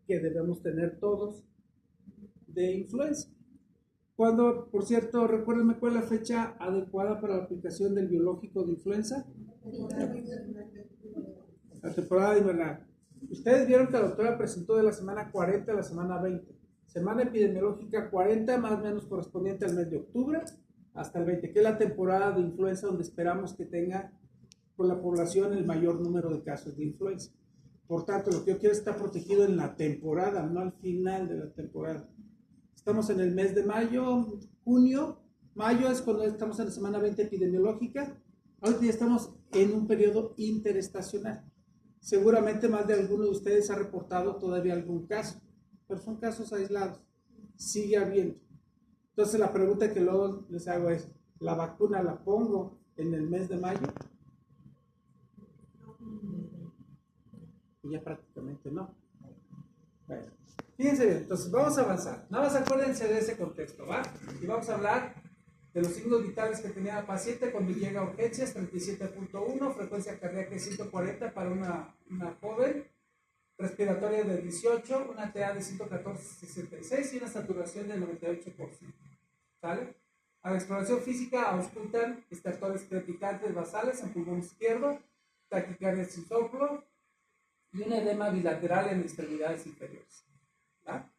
que debemos tener todos de influenza. Cuando, por cierto, recuérdenme cuál es la fecha adecuada para la aplicación del biológico de influenza. La temporada invernal. Ustedes vieron que la doctora presentó de la semana 40 a la semana 20. Semana epidemiológica 40, más o menos correspondiente al mes de octubre, hasta el 20, que es la temporada de influenza donde esperamos que tenga por la población el mayor número de casos de influenza. Por tanto, lo que yo quiero está protegido en la temporada, no al final de la temporada. Estamos en el mes de mayo, junio. Mayo es cuando estamos en la semana 20 epidemiológica. Ahorita ya estamos en un periodo interestacional. Seguramente más de alguno de ustedes ha reportado todavía algún caso, pero son casos aislados. Sigue habiendo. Entonces la pregunta que luego les hago es, ¿la vacuna la pongo en el mes de mayo? Y ya prácticamente no. Bueno, fíjense bien, entonces vamos a avanzar. Nada más acuérdense de ese contexto, ¿va? Y vamos a hablar de los signos vitales que tenía el paciente cuando llega a urgencias, 37.1, frecuencia cardíaca 140 para una joven, respiratoria de 18, una TA de 114.66 y una saturación del 98%. ¿Sale? A la exploración física auscultan estertores crepitantes basales en pulmón izquierdo, taquicardia sin soplo y un edema bilateral en extremidades inferiores. ¿Va?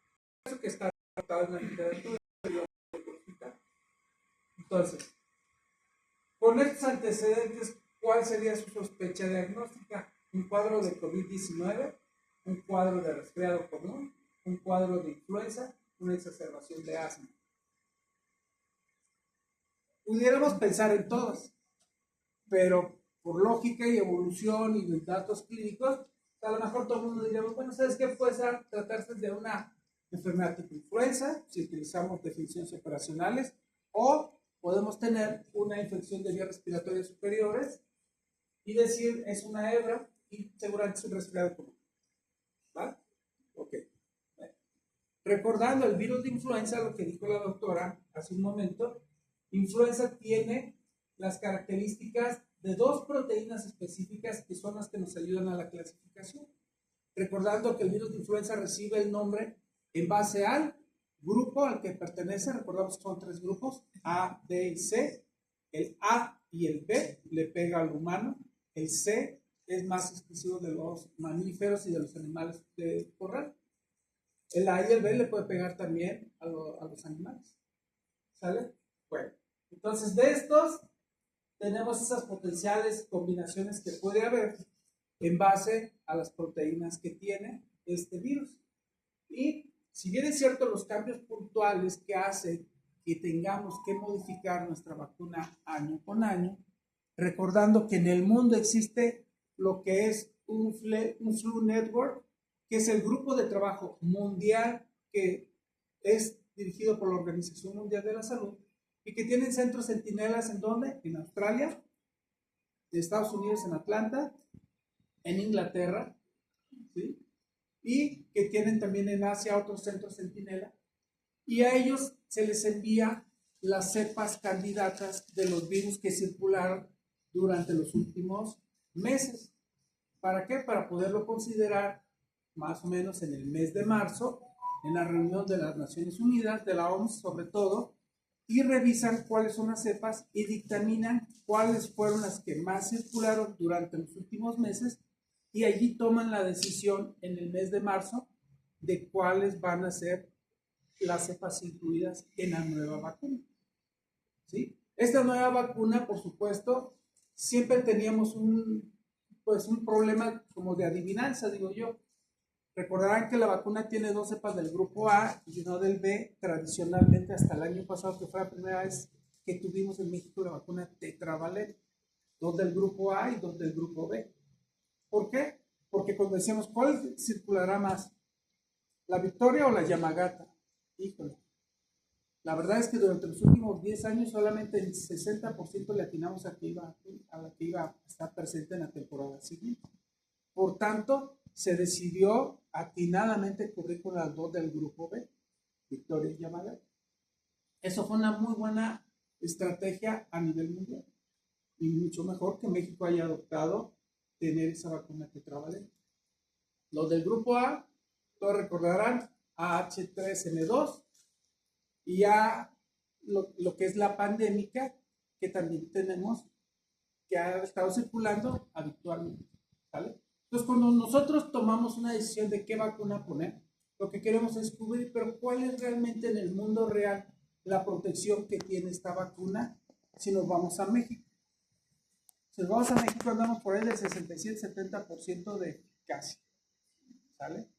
Eso que está tratado en la literatura. Entonces, con estos antecedentes, ¿cuál sería su sospecha diagnóstica? Un cuadro de COVID-19, un cuadro de resfriado común, un cuadro de influenza, una exacerbación de asma. Pudiéramos pensar en todas, pero por lógica y evolución y los datos clínicos, a lo mejor todo el mundo diríamos, bueno, ¿sabes qué? Puede tratarse de una enfermedad tipo influenza, si utilizamos definiciones operacionales, o podemos tener una infección de vías respiratorias superiores y decir es una hebra y seguramente es un resfriado común. ¿Vale? Ok. Recordando el virus de influenza, lo que dijo la doctora hace un momento, influenza tiene las características de dos proteínas específicas que son las que nos ayudan a la clasificación. Recordando que el virus de influenza recibe el nombre en base al grupo al que pertenece, recordamos que son tres grupos, A, D y C. El A y el B le pega al humano, el C es más exclusivo de los mamíferos y de los animales de corral. El A y el B le puede pegar también a los animales. ¿Sale? Bueno, entonces de estos tenemos esas potenciales combinaciones que puede haber en base a las proteínas que tiene este virus. Y si bien es cierto los cambios puntuales que hace que tengamos que modificar nuestra vacuna año con año, recordando que en el mundo existe lo que es un flu network, que es el grupo de trabajo mundial que es dirigido por la Organización Mundial de la Salud y que tienen centros centinelas en ¿dónde? En Australia, en Estados Unidos, en Atlanta, en Inglaterra, ¿sí? Y que tienen también en Asia otros centros centinela, y a ellos se les envía las cepas candidatas de los virus que circularon durante los últimos meses. ¿Para qué? Para poderlo considerar más o menos en el mes de marzo, en la reunión de las Naciones Unidas, de la OMS sobre todo, y revisan cuáles son las cepas y dictaminan cuáles fueron las que más circularon durante los últimos meses, y allí toman la decisión en el mes de marzo de cuáles van a ser las cepas incluidas en la nueva vacuna. ¿Sí? Esta nueva vacuna, por supuesto, siempre teníamos un problema como de adivinanza, digo yo. Recordarán que la vacuna tiene dos cepas del grupo A y no del B, tradicionalmente hasta el año pasado, que fue la primera vez que tuvimos en México la vacuna tetravalente, dos del grupo A y dos del grupo B. ¿Por qué? Porque cuando decíamos, ¿cuál circulará más? ¿La Victoria o la Yamagata? Híjole. La verdad es que durante los últimos 10 años solamente el 60% le atinamos a la que iba a estar presente en la temporada siguiente. Por tanto, se decidió atinadamente cubrir con las dos del grupo B, Victoria y Yamagata. Eso fue una muy buena estrategia a nivel mundial. Y mucho mejor que México haya adoptado tener esa vacuna tetravalente. Los del grupo A Todos recordarán a H3N2 y a lo que es la pandémica, que también tenemos, que ha estado circulando habitualmente. ¿Vale? Entonces, cuando nosotros tomamos una decisión de qué vacuna poner, lo que queremos es descubrir, pero cuál es realmente en el mundo real la protección que tiene esta vacuna si nos vamos a México. Si nos vamos a México, andamos por ahí del 67-70% de eficacia. ¿Sale?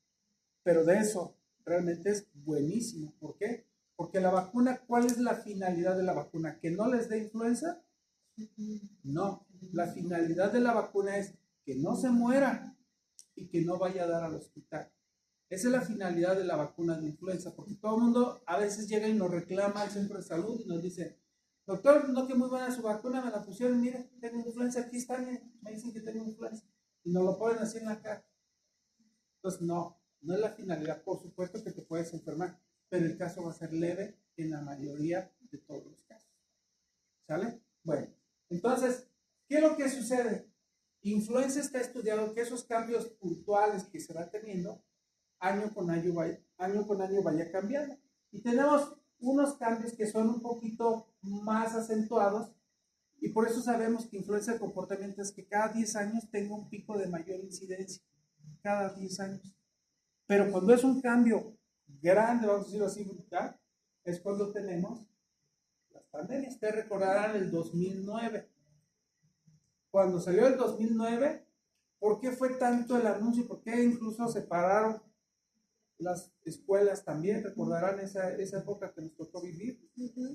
Pero de eso realmente es buenísimo. ¿Por qué? Porque la vacuna, ¿cuál es la finalidad de la vacuna? ¿Que no les dé influenza? No. La finalidad de la vacuna es que no se muera y que no vaya a dar al hospital. Esa es la finalidad de la vacuna de influenza, porque todo el mundo a veces llega y nos reclama al centro de salud y nos dice, doctor, no que muy buena su vacuna, me la pusieron, mire, tengo influenza, aquí está, mire, me dicen que tengo influenza. Y nos lo ponen así en la cara. Entonces, no es la finalidad. Por supuesto que te puedes enfermar, pero el caso va a ser leve en la mayoría de todos los casos. ¿Sale? Bueno, entonces, ¿qué es lo que sucede? Influenza está estudiado que esos cambios puntuales que se van teniendo, año con año vaya cambiando. Y tenemos unos cambios que son un poquito más acentuados, y por eso sabemos que influencia de comportamiento es que cada 10 años tengo un pico de mayor incidencia. Cada 10 años. Pero cuando es un cambio grande, vamos a decirlo así, brutal, es cuando tenemos las pandemias. Ustedes recordarán el 2009. Cuando salió el 2009, ¿por qué fue tanto el anuncio? ¿Por qué incluso se pararon las escuelas también? Recordarán esa época que nos tocó vivir,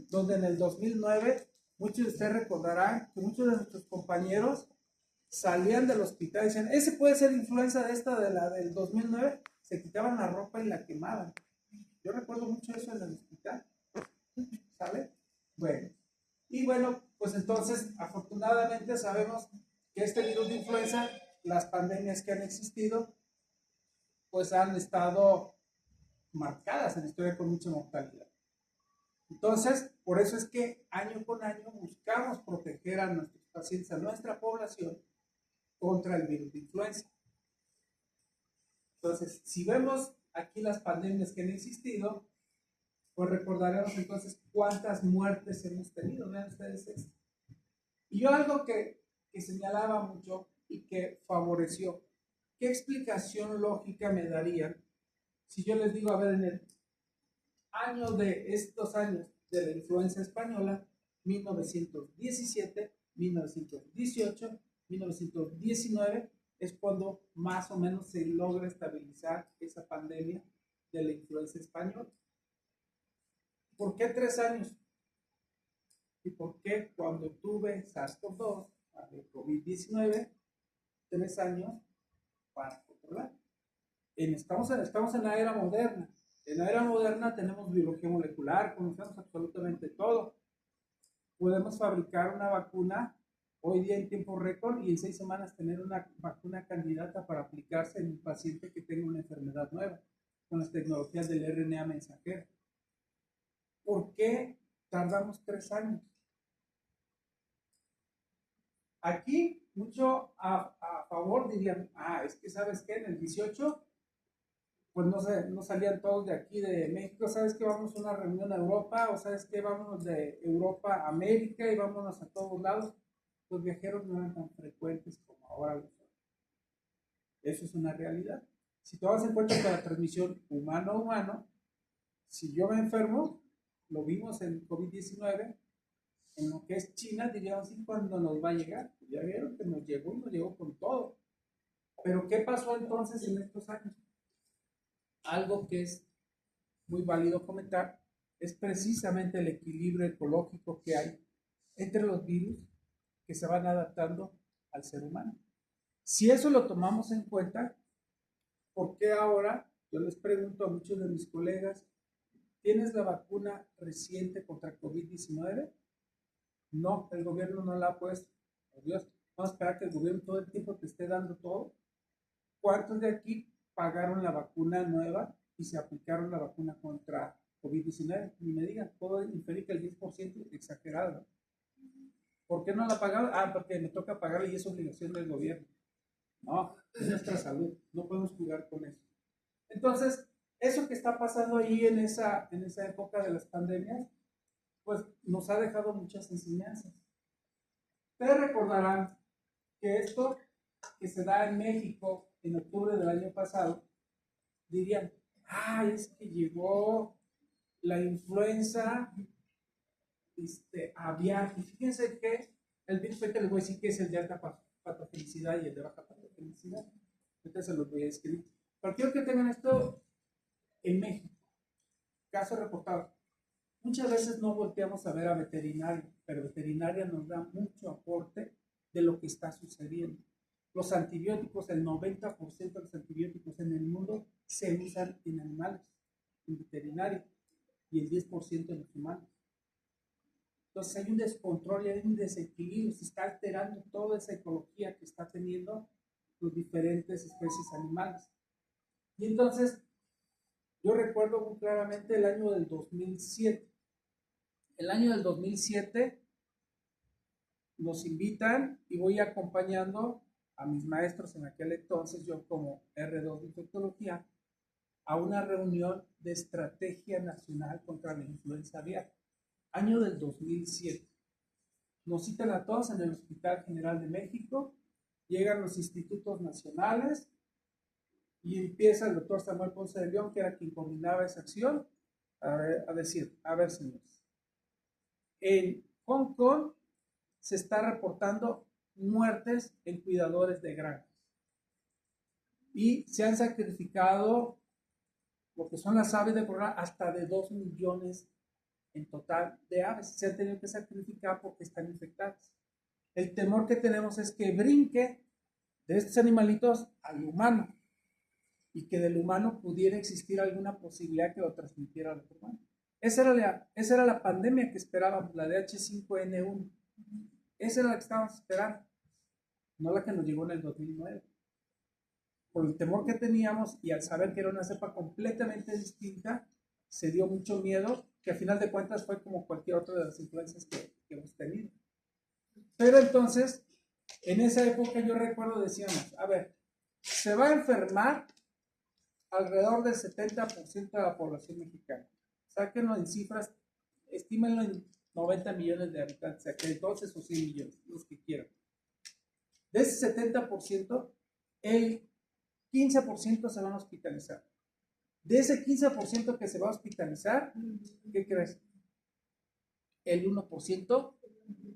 donde en el 2009, muchos de ustedes recordarán que muchos de nuestros compañeros salían del hospital y decían, ese puede ser influenza de esta, de la del 2009, se quitaban la ropa y la quemaban. Yo recuerdo mucho eso en el hospital, ¿sale? Bueno, y bueno, pues entonces, afortunadamente sabemos que este virus de influenza, las pandemias que han existido, pues han estado marcadas en la historia con mucha mortalidad. Entonces, por eso es que año con año buscamos proteger a nuestros pacientes, a nuestra población, contra el virus de influenza. Entonces, si vemos aquí las pandemias que han existido, pues recordaremos entonces cuántas muertes hemos tenido. Vean ustedes esto. Y yo algo que señalaba mucho y que favoreció, ¿qué explicación lógica me darían si yo les digo, a ver, en el año de estos años de la influenza española, 1917, 1918, 1919, es cuando más o menos se logra estabilizar esa pandemia de la influenza española? ¿Por qué 3 años? ¿Y por qué cuando tuve SARS-CoV-2, COVID-19, 3 años para controlar? Estamos en la era moderna. En la era moderna tenemos biología molecular, conocemos absolutamente todo. Podemos fabricar una vacuna hoy día en tiempo récord y en 6 semanas tener una vacuna candidata para aplicarse en un paciente que tenga una enfermedad nueva, con las tecnologías del RNA mensajero. ¿Por qué tardamos 3 años? Aquí, mucho a favor dirían, es que ¿sabes qué? En el 18, pues no salían todos de aquí de México, ¿sabes qué? Vamos a una reunión a Europa, o ¿sabes qué? Vámonos de Europa a América y vámonos a todos lados. Los viajeros no eran tan frecuentes como ahora lo son. Eso es una realidad. Si tomas en cuenta que la transmisión humano-humano, si yo me enfermo, lo vimos en COVID-19, en lo que es China, diríamos, ¿y cuándo nos va a llegar? Pues ya vieron que nos llegó con todo. Pero ¿qué pasó entonces en estos años? Algo que es muy válido comentar es precisamente el equilibrio ecológico que hay entre los virus que se van adaptando al ser humano. Si eso lo tomamos en cuenta, ¿por qué ahora? Yo les pregunto a muchos de mis colegas, ¿tienes la vacuna reciente contra COVID-19? No, el gobierno no la ha puesto. Por Dios, vamos a esperar que el gobierno todo el tiempo te esté dando todo. ¿Cuántos de aquí pagaron la vacuna nueva y se aplicaron la vacuna contra COVID-19? Ni me digan, todo inferior que el 10%, exagerado, ¿no? ¿Por qué no la pagaron? Porque me toca pagarla y es obligación del gobierno. No, es nuestra salud, no podemos jugar con eso. Entonces, eso que está pasando ahí en esa época de las pandemias, pues nos ha dejado muchas enseñanzas. Ustedes recordarán que esto que se da en México en octubre del año pasado, dirían, es que llegó la influenza aviar. Y fíjense que el virus que les voy a decir que es el de alta patogenicidad y el de baja patogenicidad. Entonces se los voy a escribir. Pero quiero que tengan esto en México. Caso reportado. Muchas veces no volteamos a ver a veterinaria, pero veterinaria nos da mucho aporte de lo que está sucediendo. Los antibióticos, el 90% de los antibióticos en el mundo se usan en animales, en veterinaria, y el 10% en los humanos. Entonces hay un descontrol y hay un desequilibrio, se está alterando toda esa ecología que está teniendo las diferentes especies animales. Y entonces, yo recuerdo muy claramente el año del 2007. El año del 2007 nos invitan y voy acompañando a mis maestros en aquel entonces, yo como R2 de infectología, a una reunión de estrategia nacional contra la influenza aviar. Año del 2007. Nos citan a todos en el Hospital General de México, llegan los institutos nacionales y empieza el doctor Samuel Ponce de León, que era quien coordinaba esa acción, a decir, a ver señores, en Hong Kong se está reportando muertes en cuidadores de granjas y se han sacrificado lo que son las aves de corral hasta de 2 millones en total de aves. Se han tenido que sacrificar porque están infectadas. El temor que tenemos es que brinque de estos animalitos al humano y que del humano pudiera existir alguna posibilidad que lo transmitiera al humano. Esa era la pandemia que esperábamos, la de H5N1. Esa era la que estábamos esperando, no la que nos llegó en el 2009. Por el temor que teníamos y al saber que era una cepa completamente distinta, se dio mucho miedo, que a final de cuentas fue como cualquier otra de las influencias que hemos tenido. Pero entonces, en esa época yo recuerdo decíamos, a ver, se va a enfermar alrededor del 70% de la población mexicana. Sáquenlo en cifras, estímenlo en 90 millones de habitantes, entonces o 100 millones, los que quieran. De ese 70%, el 15% se van a hospitalizar. De ese 15% que se va a hospitalizar, ¿qué crees? El 1%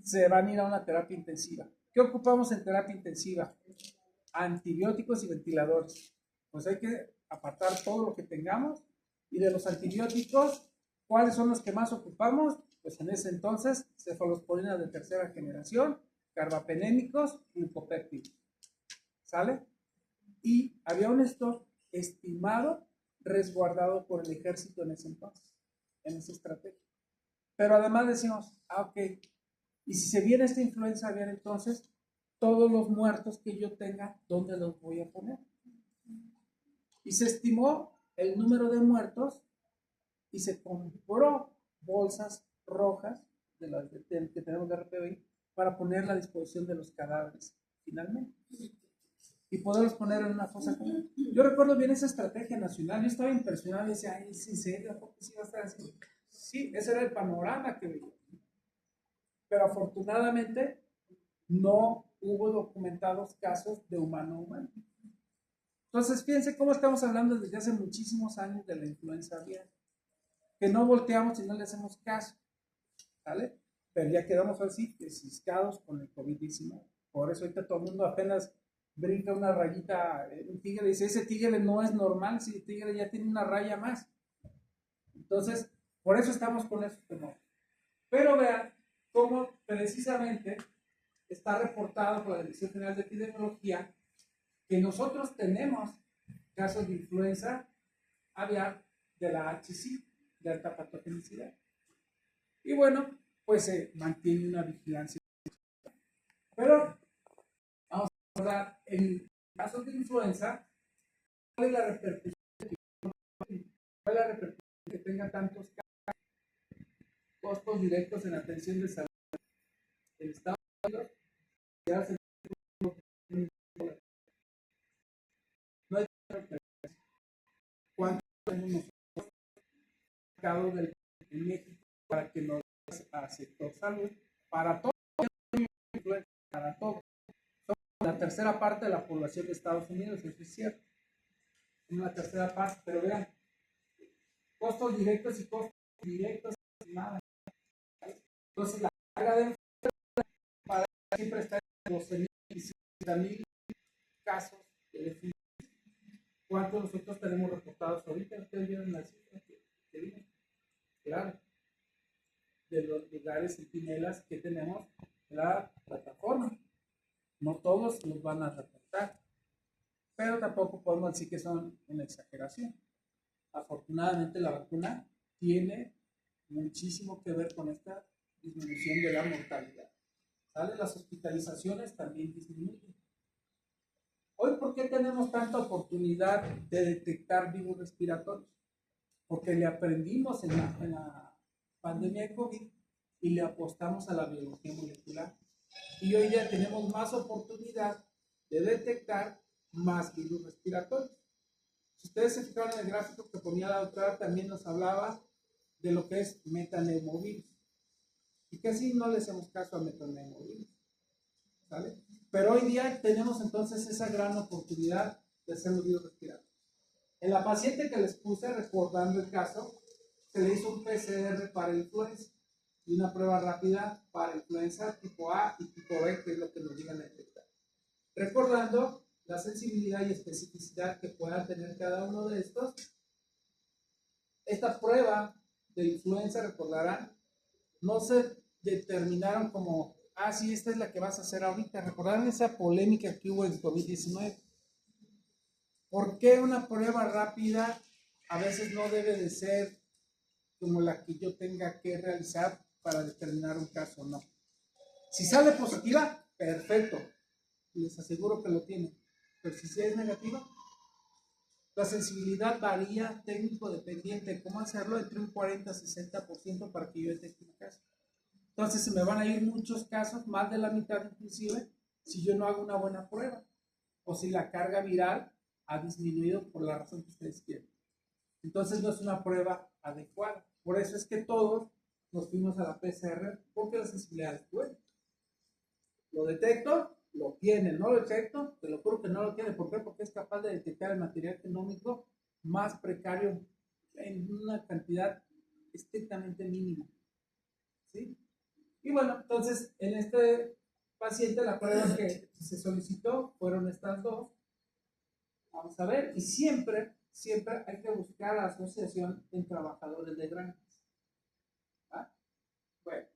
se van a ir a una terapia intensiva. ¿Qué ocupamos en terapia intensiva? Antibióticos y ventiladores. Pues hay que apartar todo lo que tengamos. Y de los antibióticos, ¿cuáles son los que más ocupamos? Pues en ese entonces, cefalosporinas de tercera generación, carbapenémicos, glucopéptidos. ¿Sale? Y había un stock estimado, resguardado por el ejército en ese entonces, en esa estrategia. Pero además decimos, ok, y si se viene esta influenza aviar, entonces, todos los muertos que yo tenga, ¿dónde los voy a poner? Y se estimó el número de muertos y se compró bolsas rojas de las que tenemos de RPBI para poner a disposición de los cadáveres finalmente y poderlos poner en una fosa común. Yo recuerdo bien esa estrategia nacional, yo estaba impresionado y decía, ay, ¿es en serio? ¿Por qué sí va a estar así? Sí, ese era el panorama que veía. Pero afortunadamente no hubo documentados casos de humano a humano. Entonces, fíjense cómo estamos hablando desde hace muchísimos años de la influenza aviar, que no volteamos y no le hacemos caso, ¿vale? Pero ya quedamos así, ciscados con el COVID-19. Por eso ahorita todo el mundo apenas brinca una rayita, un tigre dice, ese tigre no es normal, si el tigre ya tiene una raya más. Entonces, por eso estamos con esos temores. Pero vean cómo precisamente está reportado por la Dirección General de Epidemiología que nosotros tenemos casos de influenza aviar de la HC, de alta patogenicidad. Y bueno, pues se mantiene una vigilancia. Pero vamos a hablar en casos de influenza, ¿cuál es la repercusión? ¿Cuál es la repercusión que tenga tantos costos directos en atención de salud? El Estado de Unidos ya se no hay repercusión. tenemos mercado en México para que nos a sector salud, para todo, para todo. Somos la tercera parte de la población de Estados Unidos, eso es cierto. Una tercera parte, pero vean, costos directos y costos indirectos, nada. Entonces, la carga de para siempre está en 12,000 y 60,000 casos de defunción. ¿Cuántos nosotros tenemos reportados ahorita? Ustedes vieron la cifra que vimos. Claro, de los lugares centinelas que tenemos en la plataforma. No todos los van a reportar, pero tampoco podemos decir que son una exageración. Afortunadamente la vacuna tiene muchísimo que ver con esta disminución de la mortalidad. ¿Sale? Las hospitalizaciones también disminuyen. Hoy, ¿por qué tenemos tanta oportunidad de detectar virus respiratorios? Porque le aprendimos en la pandemia de COVID y le apostamos a la biología molecular. Y hoy ya tenemos más oportunidad de detectar más virus respiratorios. Si ustedes se fijaron en el gráfico que ponía la doctora, también nos hablaba de lo que es metaneumovirus. Y casi no le hacemos caso a metaneumovirus. ¿Sale? Pero hoy día tenemos entonces esa gran oportunidad de hacer los virus respiratorios. En la paciente que les puse, recordando el caso, se le hizo un PCR para influenza y una prueba rápida para influenza tipo A y tipo B, que es lo que nos llegan a detectar. Recordando la sensibilidad y especificidad que pueda tener cada uno de estos. Esta prueba de influenza, recordarán, no se determinaron como, sí, esta es la que vas a hacer ahorita. Recordarán esa polémica que hubo en COVID-19. ¿Por qué una prueba rápida a veces no debe de ser como la que yo tenga que realizar para determinar un caso o no? Si sale positiva, perfecto, les aseguro que lo tienen. Pero si es negativa, la sensibilidad varía técnico dependiente de cómo hacerlo entre un 40 a 60% para que yo detecte un caso. Entonces se me van a ir muchos casos, más de la mitad inclusive, si yo no hago una buena prueba o si la carga viral ha disminuido por la razón que ustedes quieran. Entonces no es una prueba adecuada. Por eso es que todos nos fuimos a la PCR porque la sensibilidad es buena. Lo detecto, lo tiene, no lo detecto, te lo juro que no lo tiene. ¿Por qué? Porque es capaz de detectar el material genómico más precario en una cantidad estrictamente mínima. ¿Sí? Y bueno, entonces en este paciente la prueba que se solicitó fueron estas dos. Vamos a ver, y siempre hay que buscar la asociación en trabajadores de granjas. ¿Ah? Bueno,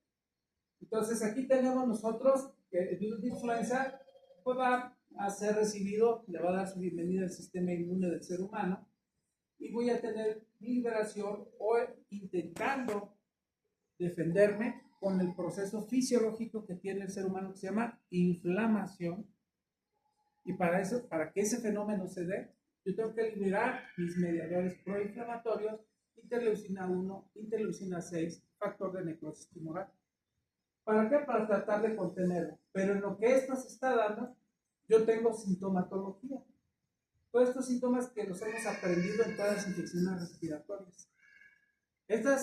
entonces aquí tenemos nosotros que el virus de influenza pues va a ser recibido, le va a dar su bienvenida al sistema inmune del ser humano y voy a tener mi liberación o intentando defenderme con el proceso fisiológico que tiene el ser humano que se llama inflamación. Y para eso, para que ese fenómeno se dé, yo tengo que liberar mis mediadores proinflamatorios, interleucina 1, interleucina 6, factor de necrosis tumoral. ¿Para qué? Para tratar de contenerlo. Pero en lo que esto se está dando, yo tengo sintomatología. Todos estos síntomas que los hemos aprendido en todas las infecciones respiratorias. Esta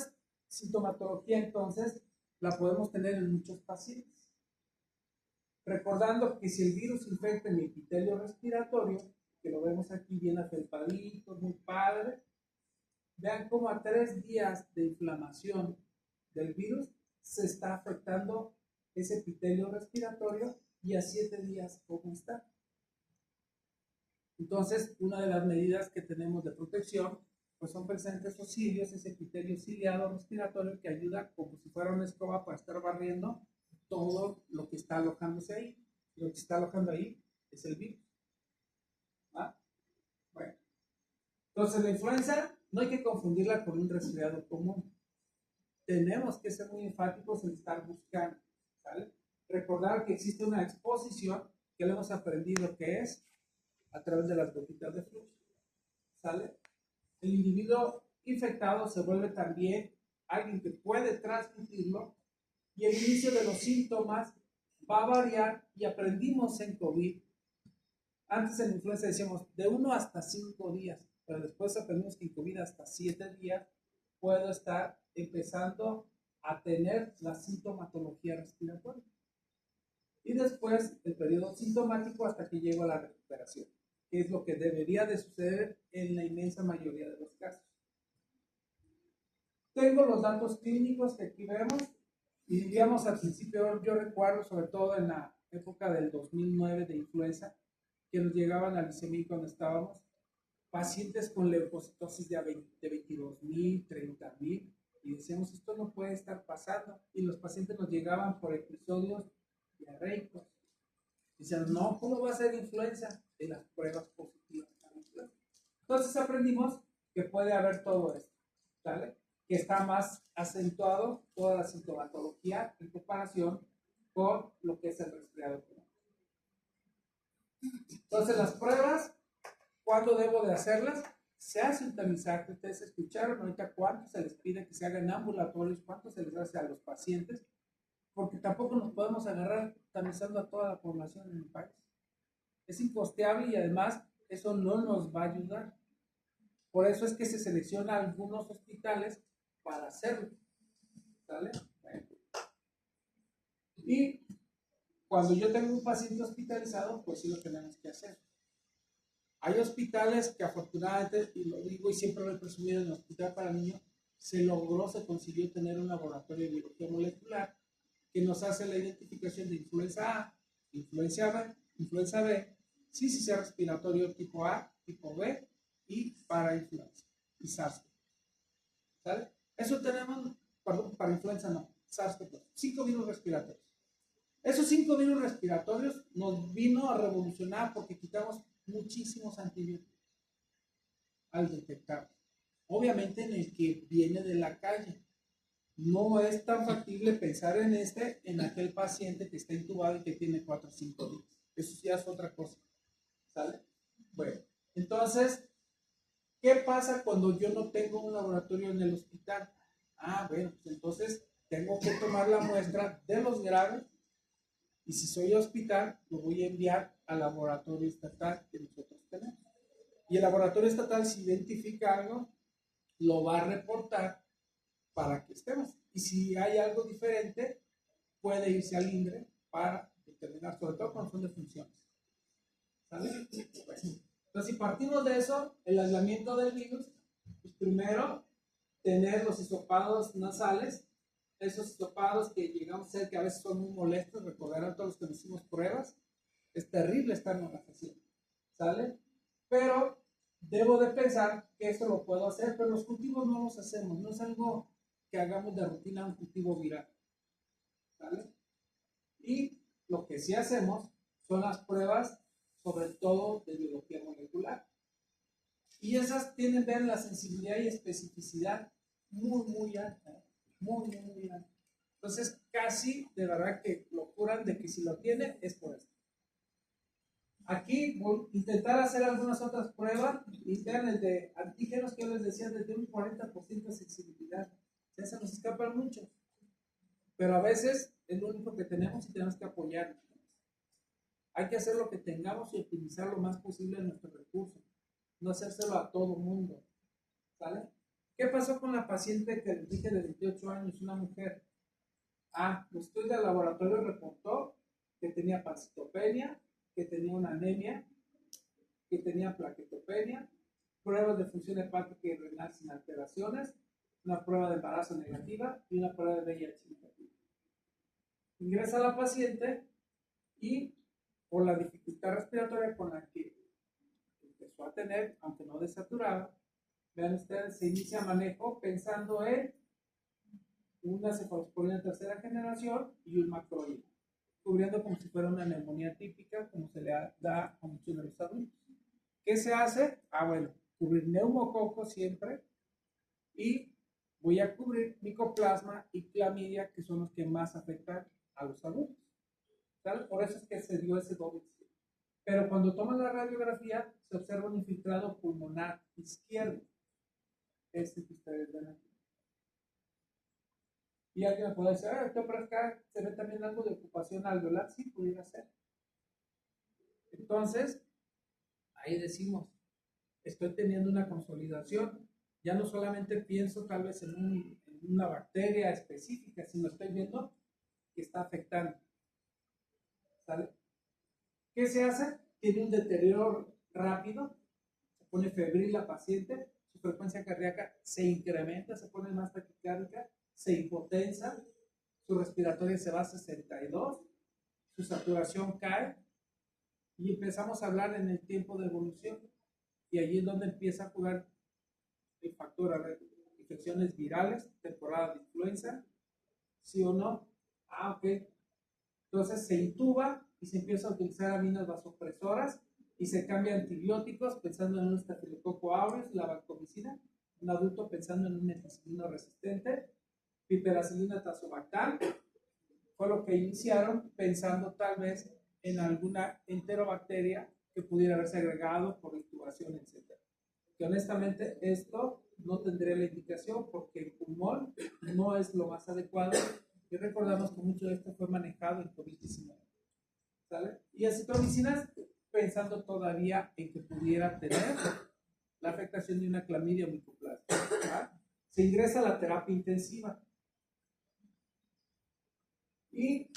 sintomatología, entonces, la podemos tener en muchos pacientes. Recordando que si el virus infecta mi epitelio respiratorio, que lo vemos aquí bien afelpadito, muy padre, vean cómo a 3 días de inflamación del virus se está afectando ese epitelio respiratorio y a 7 días cómo está. Entonces, una de las medidas que tenemos de protección pues son presentes los cilios, ese epitelio ciliado respiratorio que ayuda como si fuera una escoba para estar barriendo todo lo que está alojándose ahí. Y lo que está alojando ahí es el virus. ¿Ah? Bueno. Entonces, la influenza no hay que confundirla con un resfriado común. Tenemos que ser muy enfáticos en estar buscando. ¿Sale? Recordar que existe una exposición que lo hemos aprendido que es a través de las gotitas de flujo. ¿Sale? El individuo infectado se vuelve también alguien que puede transmitirlo y el inicio de los síntomas va a variar y aprendimos en COVID. Antes en influenza decíamos de 1 hasta 5 días. pero después aprendimos que en COVID hasta 7 días puedo estar empezando a tener la sintomatología respiratoria. Y después el periodo sintomático hasta que llego a la recuperación, que es lo que debería de suceder en la inmensa mayoría de los casos. Tengo los datos clínicos que aquí vemos, y diríamos al principio, yo recuerdo sobre todo en la época del 2009 de influenza, que nos llegaban al ICEMI cuando estábamos, pacientes con leucocitosis de 22,000, 30,000, y decíamos, esto no puede estar pasando, y los pacientes nos llegaban por episodios diarreicos. Dicen, no, ¿cómo va a ser influenza? De las pruebas positivas para influenza. Entonces aprendimos que puede haber todo esto, ¿vale? Que está más acentuado toda la sintomatología en comparación con lo que es el resfriado. Entonces las pruebas, ¿cuándo debo de hacerlas? Se hace un tamizaje. Ustedes escucharon ahorita cuánto se les pide que se hagan ambulatorios, cuánto se les hace a los pacientes, porque tampoco nos podemos agarrar tamizando a toda la población en el país. Es incosteable y además eso no nos va a ayudar. Por eso es que se selecciona algunos hospitales para hacerlo. ¿Sale? Bueno. Y cuando yo tengo un paciente hospitalizado, pues sí lo tenemos que hacer. Hay hospitales que afortunadamente, y lo digo y siempre lo he presumido, en el hospital para niños, se consiguió tener un laboratorio de biología molecular que nos hace la identificación de influenza A, influenza B, sí sea respiratorio tipo A, tipo B y para influenza y SARS. ¿Sale? Eso tenemos, perdón, para influenza no, SARS-CoV-2, 5 virus respiratorios. Esos 5 virus respiratorios nos vino a revolucionar porque quitamos muchísimos antibióticos al detectar. Obviamente en el que viene de la calle. No es tan factible pensar en aquel paciente que está intubado y que tiene 4 o 5 días. Eso ya es otra cosa. ¿Sale? Bueno, entonces, ¿qué pasa cuando yo no tengo un laboratorio en el hospital? Bueno, pues entonces tengo que tomar la muestra de los graves y si soy hospital, lo voy a enviar al laboratorio estatal que nosotros tenemos. Y el laboratorio estatal, si identifica algo, lo va a reportar para que estemos. Y si hay algo diferente, puede irse al INDRE para determinar, sobre todo cuando son de funciones. ¿Sale? Bueno, entonces, si partimos de eso, el aislamiento del virus, pues primero, tener los hisopados nasales, esos hisopados que llegamos a ser que a veces son muy molestos, recordarán todos los que nos hicimos pruebas, es terrible estar en la haciendo, ¿sale? Pero debo de pensar que esto lo puedo hacer, pero los cultivos no los hacemos, no es algo que hagamos de rutina un cultivo viral, ¿vale? Y lo que sí hacemos son las pruebas, sobre todo de biología molecular. Y esas tienen ver la sensibilidad y especificidad muy alta, muy alta. Entonces, casi de verdad que lo juran de que si lo tiene es por esto. Aquí voy a intentar hacer algunas otras pruebas y vean el de antígenos que yo les decía, desde un 40% de sensibilidad. Ya se nos escapan mucho. Pero a veces es lo único que tenemos y tenemos que apoyarnos. Hay que hacer lo que tengamos y optimizar lo más posible nuestros recursos. No hacérselo a todo mundo. ¿Sale? ¿Qué pasó con la paciente que les dije de 28 años, una mujer? El estudio del laboratorio reportó que tenía pancitopenia, que tenía una anemia, que tenía plaquetopenia, pruebas de función hepática y renal sin alteraciones, una prueba de embarazo negativa y una prueba de VIH negativa. Ingresa la paciente y por la dificultad respiratoria con la que empezó a tener, aunque no desaturada, vean ustedes, se inicia manejo pensando en una cefalosporina de tercera generación y un macroide, cubriendo como si fuera una neumonía típica, como se le da a muchos de los adultos. ¿Qué se hace? Bueno, cubrir neumococos siempre y voy a cubrir micoplasma y clamidia, que son los que más afectan a los adultos. ¿Tal? Por eso es que se dio ese doble. Pero cuando toman la radiografía, se observa un infiltrado pulmonar izquierdo. Este que ustedes ven aquí. Y alguien puede decir, esto por acá se ve también algo de ocupación alveolar. Sí, pudiera ser. Entonces, ahí decimos, estoy teniendo una consolidación. Ya no solamente pienso tal vez en una bacteria específica, sino estoy viendo que está afectando. ¿Sale? ¿Qué se hace? Tiene un deterioro rápido, se pone febril la paciente, su frecuencia cardíaca se incrementa, se pone más taquicárdica, se hipotensa, su respiratoria se va a 62, su saturación cae y empezamos a hablar en el tiempo de evolución. Y allí es donde empieza a jugar el factor, a ver, infecciones virales, temporada de influenza, ¿sí o no? Ah, ok. Entonces se intuba y se empieza a utilizar aminas vasopresoras y se cambia antibióticos pensando en un estafilococo aureus, la vancomicina, un adulto pensando en un meticilino resistente, piperacilina tazobactam, fue lo que iniciaron pensando tal vez en alguna enterobacteria que pudiera haberse agregado por intubación, etc. Que honestamente esto no tendría la indicación porque el pulmón no es lo más adecuado y recordamos que mucho de esto fue manejado en COVID-19. ¿Sale? Y acitromicinas pensando todavía en que pudiera tener la afectación de una clamidia micoplasma. Se ingresa a la terapia intensiva. Y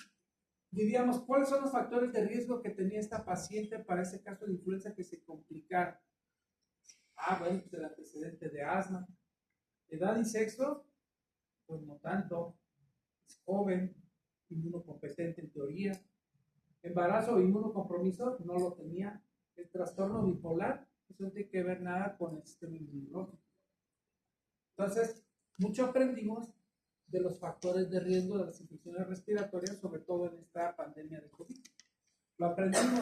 diríamos, ¿cuáles son los factores de riesgo que tenía esta paciente para ese caso de influenza que se complicara? Bueno, pues el antecedente de asma. Edad y sexo, pues no tanto. Es joven, inmunocompetente en teoría. Embarazo o inmunocompromiso, no lo tenía. El trastorno bipolar, eso no tiene que ver nada con el sistema inmunológico. Entonces, mucho aprendimos de los factores de riesgo de las infecciones respiratorias, sobre todo en esta pandemia de COVID. Lo aprendimos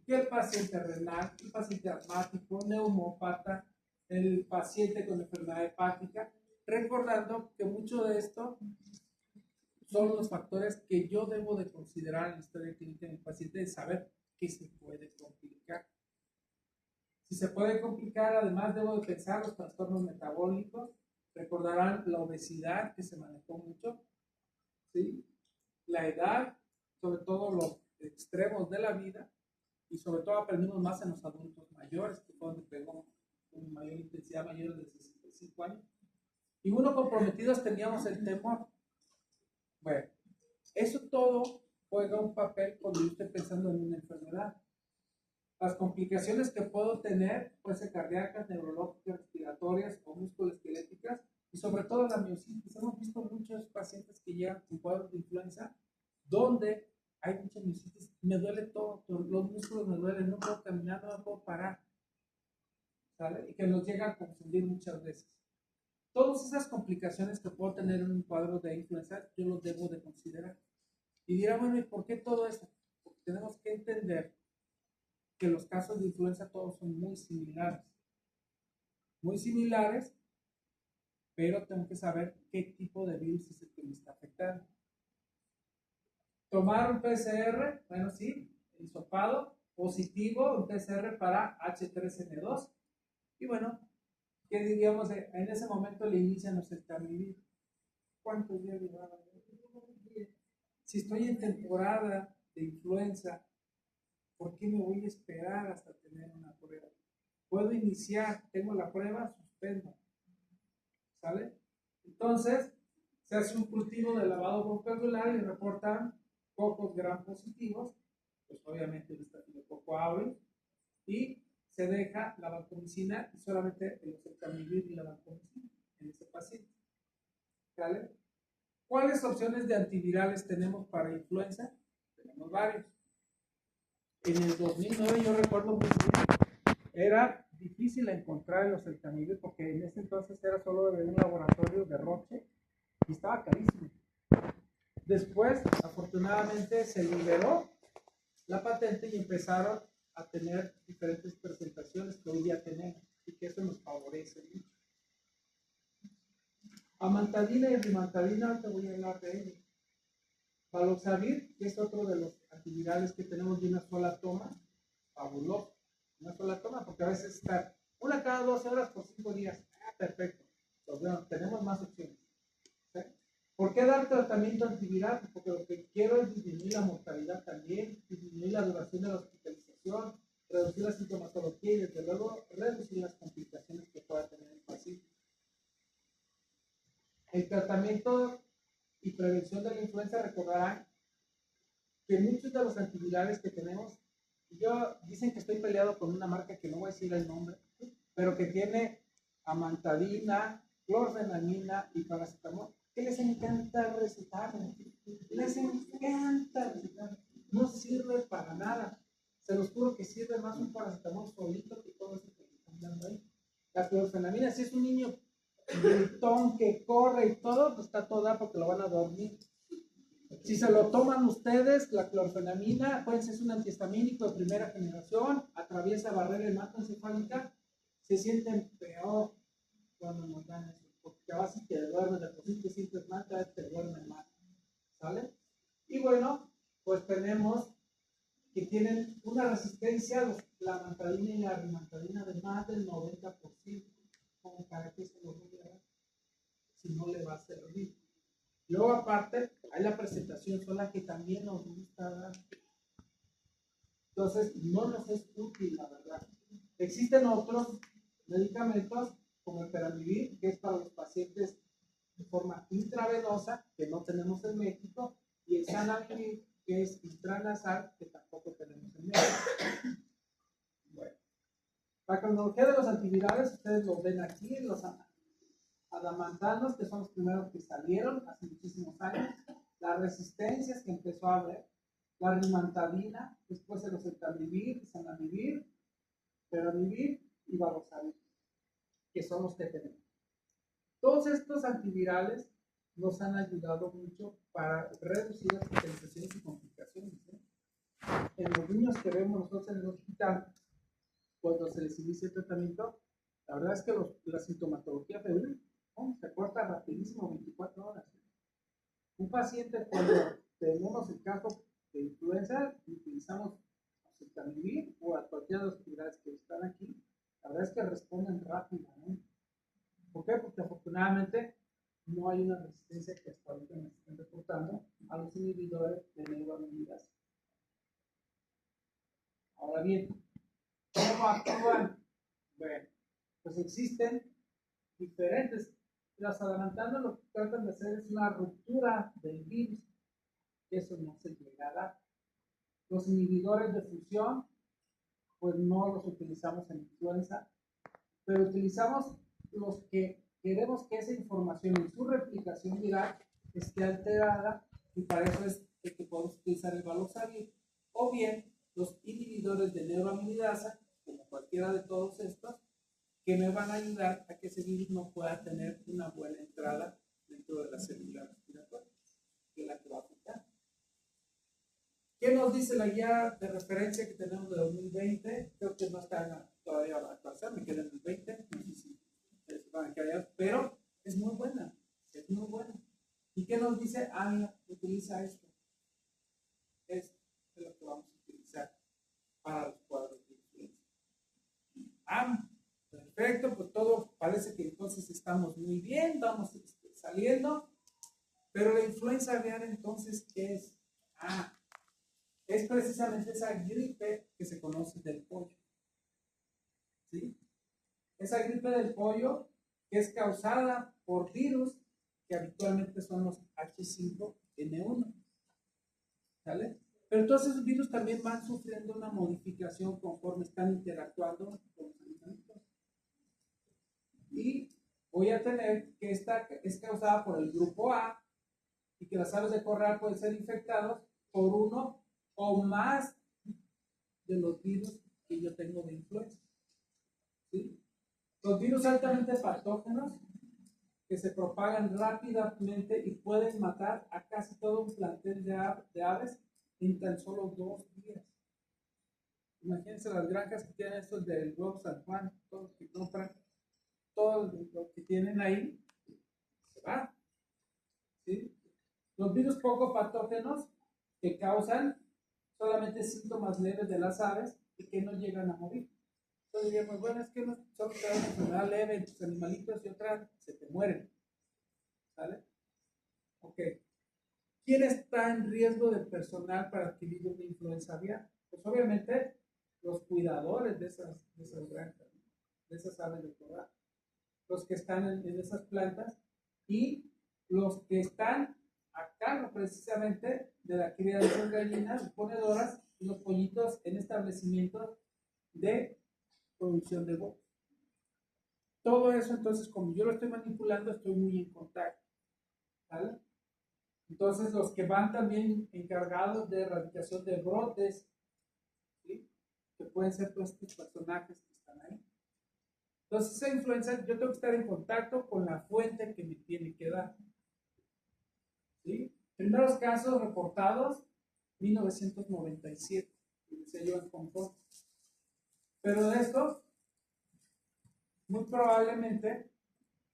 que el paciente renal, el paciente asmático, neumópata, el paciente con enfermedad hepática, recordando que mucho de esto son los factores que yo debo de considerar en la historia clínica de mi paciente, de saber qué se puede complicar. Si se puede complicar, además debo de pensar los trastornos metabólicos. Recordarán la obesidad que se manejó mucho, ¿sí? La edad, sobre todo los extremos de la vida, y sobre todo aprendimos más en los adultos mayores, que fue donde pegó con mayor intensidad, mayores de 65 años. Y uno comprometidos teníamos el temor. Bueno, eso todo juega un papel cuando yo estoy pensando en una enfermedad. Las complicaciones que puedo tener, pueden ser cardíacas, neurológicas, respiratorias o musculoesqueléticas, y sobre todo la miositis. Hemos visto muchos pacientes que llegan con cuadros de influenza donde hay mucha miositis, me duele todo, los músculos me duelen, no puedo caminar, no puedo parar, ¿sale? Y que nos llega a confundir muchas veces. Todas esas complicaciones que puedo tener en un cuadro de influenza, yo los debo de considerar. Y dirá, bueno, ¿y por qué todo esto? Porque tenemos que entender que los casos de influenza todos son muy similares, pero tengo que saber qué tipo de virus es el que me está afectando. Tomar un PCR, bueno, sí, el hisopado positivo, un PCR para H3N2, y bueno, ¿qué diríamos? En ese momento le inician los Enstamivir. ¿Cuántos días llevaba? Si estoy en temporada de influenza, ¿por qué me voy a esperar hasta tener una prueba? Puedo iniciar, tengo la prueba, suspendo. ¿Sale? Entonces, se hace un cultivo de lavado bronquial y reportan pocos gram positivos, pues obviamente el estafilococo aureus, y se deja la vancomicina y solamente el oseltamivir y la vancomicina en ese paciente. ¿Sale? ¿Cuáles opciones de antivirales tenemos para influenza? Tenemos varios. En el 2009 yo recuerdo muy bien, era difícil encontrar el oseltamivir porque en ese entonces era solo de un laboratorio de Roche y estaba carísimo. Después, afortunadamente, se liberó la patente y empezaron a tener diferentes presentaciones que hoy día tenemos y que eso nos favorece mucho. Amantadina y rimantadina, ahorita voy a hablar de ello. Baloxavir, que es otro de los antivirales que tenemos de una sola toma, fabuloso. Una sola toma, porque a veces está una cada 12 horas por 5 días. Perfecto. Pues bueno, tenemos más opciones. ¿Sí? ¿Por qué dar tratamiento antiviral? Porque lo que quiero es disminuir la mortalidad también, disminuir la duración de la hospitalización, reducir la sintomatología y desde luego reducir las complicaciones que pueda tener el paciente. El tratamiento y prevención de la influenza, recordarán que muchos de los antivirales que tenemos, dicen que estoy peleado con una marca que no voy a decir el nombre, pero que tiene amantadina, clorfenamina y paracetamol, que les encanta recetar, les encanta recetar, no sirve para nada, se los juro que sirve más un paracetamol solito que todo eso que están dando ahí. La clorfenamina, si es un niño gritón que corre y todo, pues está toda porque lo van a dormir. Si se lo toman ustedes, la clorfenamina, pues es un antihistamínico de primera generación, atraviesa barrera hematoencefálica, se sienten peor cuando nos dan eso, porque a veces te duermes, de por sí te sientes mal, cada vez te duermes mal, ¿sale? Y bueno, pues tenemos que tienen una resistencia, la amantadina y la rimantadina de más del 90%, como para que se lo voy a dar, si no le va a servir. Luego aparte, hay la presentación sola que también nos gusta dar. Entonces, no nos es útil, la verdad. Existen otros medicamentos, como el Peramivir, que es para los pacientes de forma intravenosa, que no tenemos en México, y el Zanamivir, que es intranasal, que tampoco tenemos en México. Bueno, la cronología de los antivirales, ustedes lo ven aquí, los adamantanos, que son los primeros que salieron hace muchísimos años, las resistencias que empezó a haber, la rimantadina, después el oseltamivir, zanamivir, peramivir y valosavir, que son los que tenemos. Todos estos antivirales nos han ayudado mucho para reducir las hospitalizaciones y complicaciones. En los niños que vemos nosotros en el hospital, cuando se les inicia el tratamiento, la verdad es que la sintomatología febril se corta rapidísimo, 24 horas. Un paciente, cuando tenemos el caso de influenza, utilizamos oseltamivir o a cualquiera de los actividades que están aquí, la verdad es que responden rápidamente. ¿Por qué? Porque afortunadamente no hay una resistencia que hasta ahorita nos estén reportando a los inhibidores de neuroamilidasa. Ahora bien, ¿cómo actúan? Bueno, pues existen diferentes. Las adelantando lo que tratan de hacer es una ruptura del virus. Eso no se llega a dar. Los inhibidores de fusión, pues no los utilizamos en influenza, pero utilizamos los que queremos que esa información en su replicación viral esté alterada, y para eso es el que podemos utilizar el valosavir, o bien los inhibidores de neuroamilidasa, como cualquiera de todos estos, que me van a ayudar a que ese virus no pueda tener una buena entrada dentro de la célula respiratoria, que es la que va a afectar. ¿Qué nos dice la guía de referencia que tenemos de 2020? Creo que no está todavía actualizada, me queda en el 20, no sé si ustedes van a quedar, pero es muy buena, es muy buena. ¿Y qué nos dice? Ah, mira, utiliza esto. Esto es lo que vamos a utilizar para los cuadros de influenza. Ah, perfecto, pues todo parece que entonces estamos muy bien, vamos saliendo, pero la influenza aviar entonces, ¿qué es? Ah, es precisamente esa gripe que se conoce del pollo. ¿Sí? Esa gripe del pollo que es causada por virus que habitualmente son los H5N1. ¿Sale? Pero entonces los virus también van sufriendo una modificación conforme están interactuando con los animalitos. Y voy a tener que esta es causada por el grupo A y que las aves de corral pueden ser infectados por uno o más de los virus que yo tengo de influenza. ¿Sí? Los virus altamente patógenos que se propagan rápidamente y pueden matar a casi todo un plantel de aves en tan solo 2 días. Imagínense las granjas que tienen estos del huevo San Juan, todos los que compran, todo lo que tienen ahí, se va. ¿Sí? Los virus poco patógenos que causan solamente síntomas leves de las aves y que no llegan a morir. Entonces diríamos, bueno, es que no solo te da una enfermedad leve en tus animalitos y otras se te mueren. ¿Sale? Ok. ¿Quién está en riesgo de personal para adquirir una influenza aviar? Pues obviamente los cuidadores de esas granjas, de esas aves de corral, los que están en esas plantas y los que están a cargo precisamente de la cría de esas gallinas ponedoras y los pollitos en establecimientos de producción de huevos. Todo eso, entonces, como yo lo estoy manipulando, estoy muy en contacto, ¿vale? Entonces, los que van también encargados de erradicación de brotes, ¿sí? Que pueden ser todos estos personajes que están ahí. Entonces, esa influencia, yo tengo que estar en contacto con la fuente que me tiene que dar. ¿Sí? Primeros casos reportados, 1997, que decía yo en Hong Kong. Pero de esto, muy probablemente,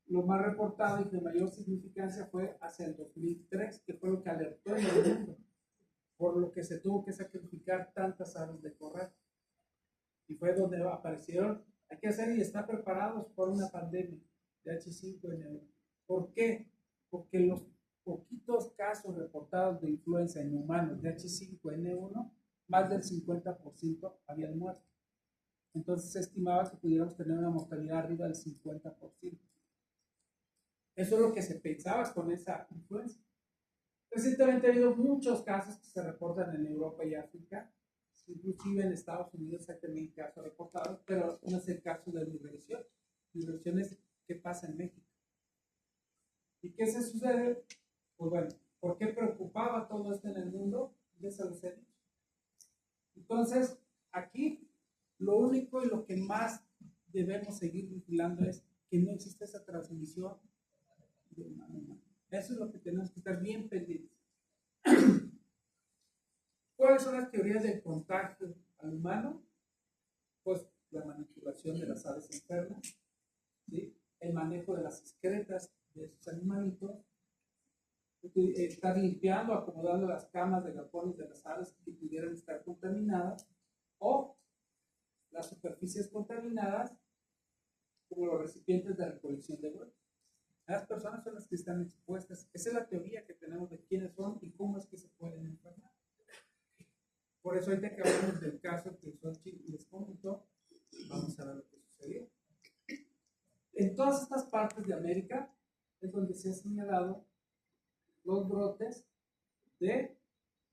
lo más reportado y de mayor significancia fue hacia el 2003, que fue lo que alertó en el mundo, por lo que se tuvo que sacrificar tantas aves de corral. Y fue donde aparecieron, hay que hacer y estar preparados por una pandemia de H5N1. ¿Por qué? Porque los poquitos casos reportados de influenza en humanos de H5N1, más del 50% habían muerto. Entonces se estimaba que pudiéramos tener una mortalidad arriba del 50%. Eso es lo que se pensaba con esa influenza. Recientemente ha habido muchos casos que se reportan en Europa y África, inclusive en Estados Unidos hay también casos reportados, pero no es el caso de migración. Migración es qué pasa en México. ¿Y qué se sucede? Pues bueno, ¿por qué preocupaba todo esto en el mundo? Ya se los he dicho. Entonces, aquí lo único y lo que más debemos seguir vigilando es que no existe esa transmisión de humano a humano. Eso es lo que tenemos que estar bien pendientes. ¿Cuáles son las teorías del contagio al humano? Pues la manipulación de las aves enfermas, ¿sí? El manejo de las excretas de esos animalitos, estar limpiando, acomodando las camas de galpones de las aves que pudieran estar contaminadas, o las superficies contaminadas, como los recipientes de recolección de huevos. Las personas son las que están expuestas. Esa es la teoría que tenemos de quiénes son y cómo es que se pueden enfermar. Por eso ahorita que hablamos del caso que Xochitl les comentó, vamos a ver lo que sucedió. En todas estas partes de América es donde se han señalado los brotes de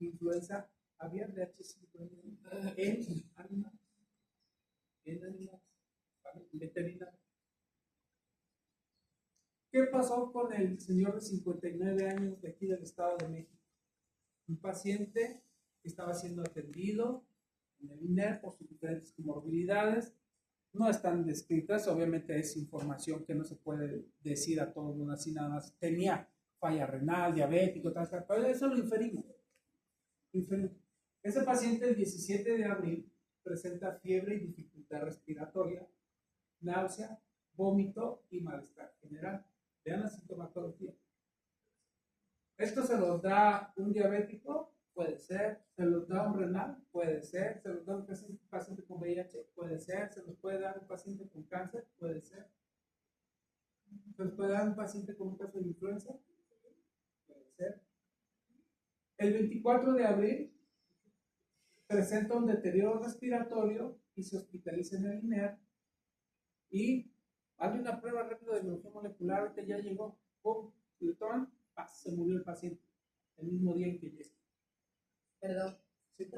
influenza aviar de H5N1 en animales, veterinarios. ¿Qué pasó con el señor de 59 años de aquí del Estado de México? Un paciente que estaba siendo atendido en el INER por sus diferentes comorbilidades. No están descritas, obviamente es información que no se puede decir a todo el mundo así nada más. Tenía falla renal, diabético, tal, pero eso lo inferimos. Ese paciente el 17 de abril presenta fiebre y dificultad respiratoria, náusea, vómito y malestar general. Vean la sintomatología. Esto se los da un diabético, puede ser, se los da un renal, puede ser, se los da un paciente con VIH, puede ser, se los puede dar un paciente con cáncer, puede ser, se los puede dar un paciente con un caso de influenza, puede ser. El 24 de abril presenta un deterioro respiratorio y se hospitaliza en el INER y hazle una prueba rápida de biología molecular, ahorita ya llegó, pum, le toman, se murió el paciente el mismo día en que llega. Perdón, ¿Sí?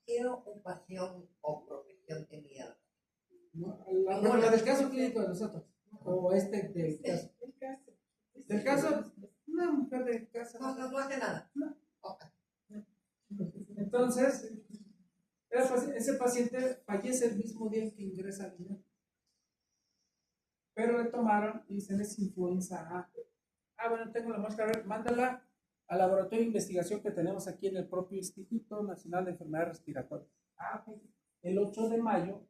¿qué ocupación o profesión tenía? No, la del caso clínico de nosotros, o del caso. Del caso, una mujer de casa. No hace nada. No. Okay. Entonces, ese paciente fallece el mismo día en que ingresa al INER. Pero le tomaron y dicen es influenza A. Bueno, tengo la muestra, a ver, mándala al laboratorio de investigación que tenemos aquí en el propio Instituto Nacional de Enfermedades Respiratorias. Ok. El 8 de mayo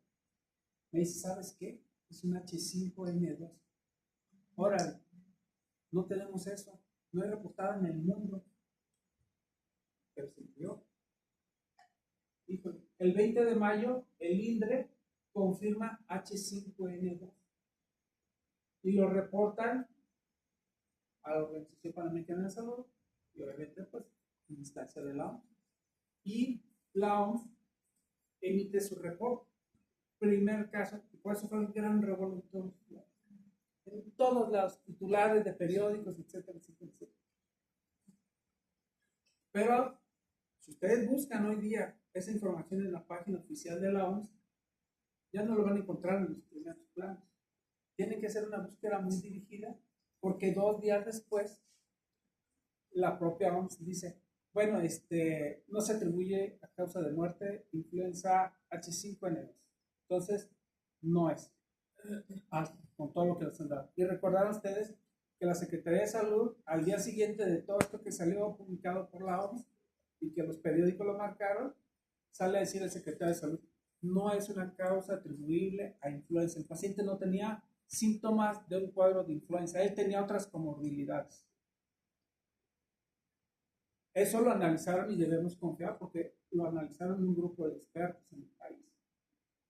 me dice, ¿sabes qué? Es un H5N2. Órale, no tenemos eso. No hay reportado en el mundo. Pero se murió. Híjole. El 20 de mayo, el INDRE confirma H5N2. Y lo reportan a la Organización Panamericana de Salud y obviamente pues en instancia de la OMS. Y la OMS emite su reporte. Primer caso, y por eso fue un gran revolución en todos los titulares de periódicos, etcétera, etcétera, etcétera. Pero si ustedes buscan hoy día esa información en la página oficial de la OMS, ya no lo van a encontrar en los primeros planos. Tienen que hacer una búsqueda muy dirigida, porque 2 días después la propia OMS dice, bueno, no se atribuye a causa de muerte influenza H5N2. Entonces, no es, con todo lo que les han dado. Y recordaron ustedes que la Secretaría de Salud, al día siguiente de todo esto que salió publicado por la OMS y que los periódicos lo marcaron, sale a decir el secretario de Salud, no es una causa atribuible a influenza. El paciente no tenía síntomas de un cuadro de influenza, él tenía otras comorbilidades. Eso lo analizaron y debemos confiar porque lo analizaron un grupo de expertos en el país.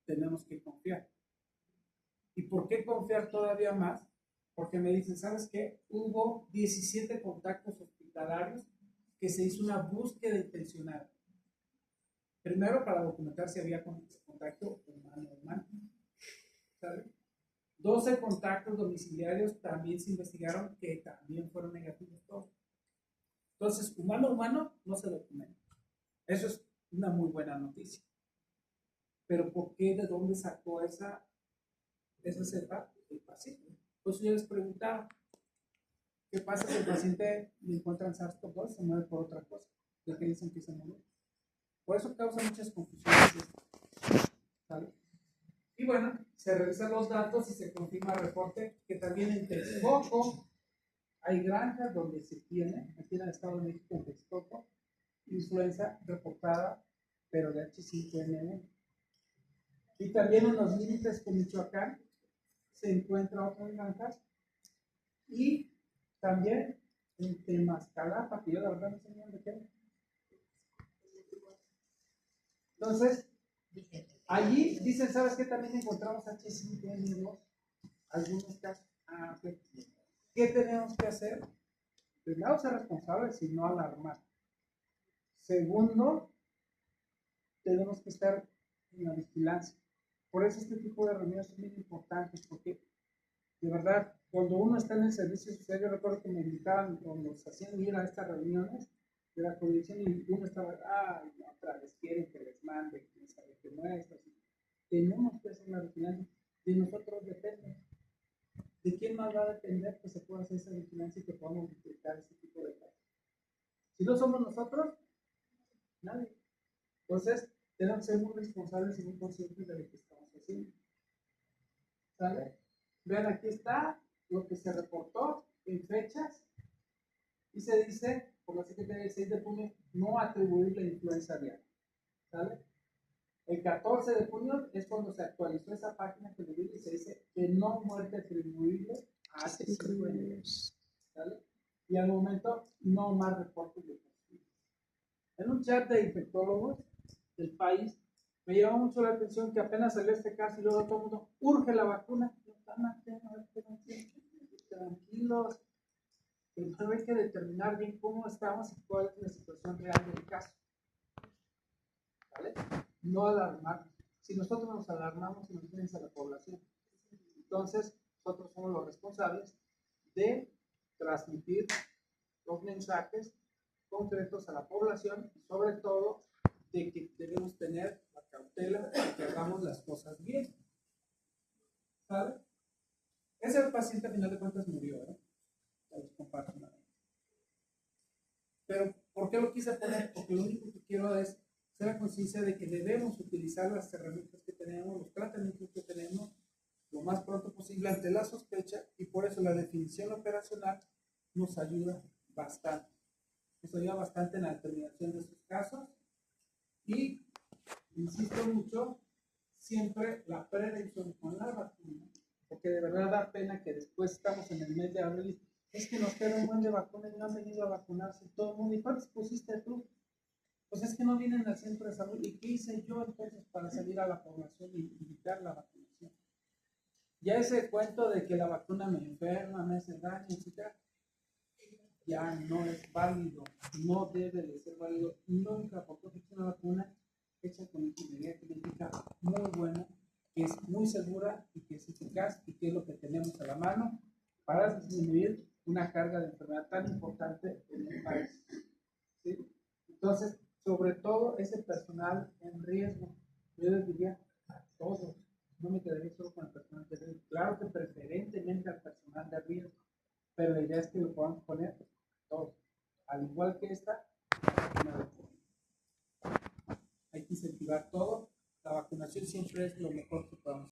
Tenemos que confiar. ¿Y por qué confiar todavía más? Porque me dicen, ¿sabes qué? Hubo 17 contactos hospitalarios que se hizo una búsqueda intencional. Primero, para documentar si había contacto humano-humano. ¿Sabes? 12 contactos domiciliarios también se investigaron que también fueron negativos todos. Entonces, humano-humano no se documenta. Eso es una muy buena noticia. Pero ¿por qué? ¿De dónde sacó esa cepa el paciente? Pues yo les preguntaba, ¿qué pasa si el paciente le encuentran SARS-CoV-2 y se muere por otra cosa? Ya que dicen que se murió. Por eso causa muchas confusiones. ¿Sale? Y bueno, se revisan los datos y se confirma el reporte que también en Texcoco hay granjas donde se tiene, aquí en el Estado de México, en Texcoco, influenza reportada, pero de H5N1. Y también en los límites con Michoacán se encuentra otras granjas. Y también en Temascalapa, que yo la verdad no sé dónde queda. Entonces, allí dicen, ¿sabes qué? También encontramos H5N2, algunos casos. Okay. ¿Qué tenemos que hacer? Primero, ser responsables y no alarmar. Segundo, tenemos que estar en la vigilancia. Por eso este tipo de reuniones son muy importantes, porque de verdad, cuando uno está en el servicio social, yo recuerdo que me invitaban, cuando nos hacían ir a estas reuniones de la condición y uno estaba, otra vez quieren que les mande, quién sabe qué muestras. Tenemos que hacer la vigilancia. De nosotros depende. ¿De quién más va a depender que se pueda hacer esa vigilancia y que podamos detectar ese tipo de casos? Si no somos nosotros, nadie. Entonces, tenemos que ser muy responsables y muy conscientes de lo que estamos haciendo. ¿Sale? Vean, aquí está lo que se reportó en fechas y se dice, por la Secretaría del 6 de junio, no atribuir la influenza aviar. ¿Sale? El 14 de junio es cuando se actualizó esa página que le digo y se dice que no muerte atribuible a H5N2. ¿Sale? Y al momento no más reportes de positivos. En un chat de infectólogos del país me llamó mucho la atención que apenas salió este caso y luego todo el mundo urge la vacuna. Tranquilos, primero hay que determinar bien cómo estamos y cuál es la situación real del caso. ¿Vale? No alarmar. Si nosotros nos alarmamos, imagínense a la población. Entonces, nosotros somos los responsables de transmitir los mensajes concretos a la población y sobre todo de que debemos tener la cautela de que hagamos las cosas bien. ¿Sabe? Ese paciente a final de cuentas murió, Ya les comparto nada. Pero, ¿por qué lo quise poner? Porque lo único que quiero es hacer la conciencia de que debemos utilizar las herramientas que tenemos, los tratamientos que tenemos, lo más pronto posible ante la sospecha, y por eso la definición operacional nos ayuda bastante. Nos ayuda bastante en la determinación de estos casos y, insisto mucho, siempre la prevención con la vacuna, porque de verdad da pena que después estamos en el mes de abril, es que nos queda un buen de vacunas y no han venido a vacunarse todo el mundo. ¿Y cuántos pusiste tú? Pues es que no vienen al centro de salud. ¿Y qué hice yo entonces para salir a la población y invitar la vacunación? Ya ese cuento de que la vacuna me enferma, me hace daño, etc., ya no es válido, no debe de ser válido nunca, porque es una vacuna hecha con ingeniería genética muy buena, que es muy segura y que es eficaz y que es lo que tenemos a la mano para disminuir una carga de enfermedad tan importante en el país. ¿Sí? Entonces, sobre todo ese personal en riesgo, yo les diría a todos, no me quedaría solo con el personal de riesgo, claro que preferentemente al personal de riesgo, pero la idea es que lo podamos poner todos, al igual que esta, hay que incentivar todo, la vacunación siempre es lo mejor que podamos